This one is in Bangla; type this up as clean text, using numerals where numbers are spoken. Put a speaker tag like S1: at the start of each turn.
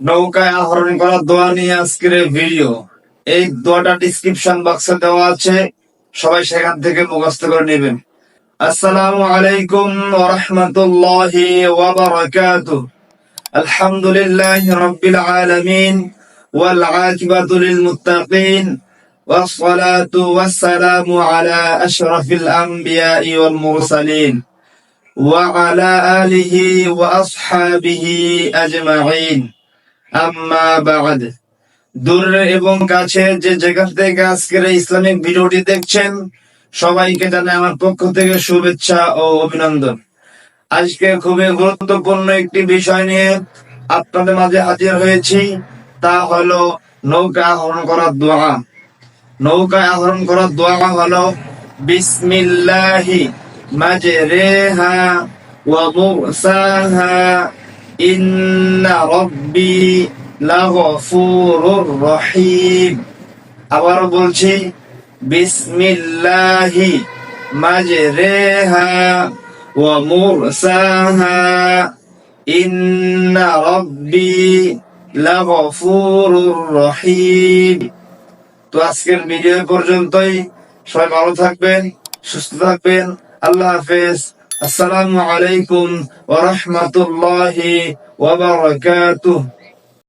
S1: নৌকায় আহরণ করা দোয়া নিয়ে আজকের ভিডিও। এই দোয়াটা ডিসক্রিপশন বক্সে দেওয়া আছে, সবাই সেখান থেকে মুখস্থ করে নেবেন। আসসালামু আলাইকুম ওয়া রাহমাতুল্লাহি ওয়া বারাকাতুহু। আলহামদুলিল্লাহি রাব্বিল আলামিন ওয়াল আকিবাতু লিল মুত্তাকিন ওয়াস সালাতু ওয়াস সালামু আলা আশরাফিল আমবিয়াই ওয়াল মুরসালিন ওয়া আলা আলিহি ওয়া আসহাবিহি আজমাইন। আম্মা বা'দ। দূরে এবং কাছে যে জায়গা থেকে আজকের এই ইসলামিক ভিডিওটি দেখছেন, সবাইকে জানাই আমার পক্ষ থেকে শুভেচ্ছা ও অভিনন্দন। আজকে খুবই গুরুত্বপূর্ণ একটি বিষয় নিয়ে আপনাদের মাঝে হাজির হয়েছি, তা হলো নৌকা আহরণ করার দোয়া। নৌকা আহরণ করার দোয়া হলো বিসমিল্লাহি মাজরিহা ওয়া মুরসাহা ইন্না রাব্বি লাগফুরুর রহিম। আবারও বলছি, বিসমিল্লাহি মাজরিহা ওয়া মুরসাহা ইন্না রাব্বি লাগফুরুর রহিম। তো আজকের ভিডিও পর্যন্তই। সবাই ভালো থাকবেন, সুস্থ থাকবেন। আল্লাহ হাফেজ। আসসালামু আলাইকুম ওয়া রাহমাতুল্লাহি ওয়া বারাকাতুহু।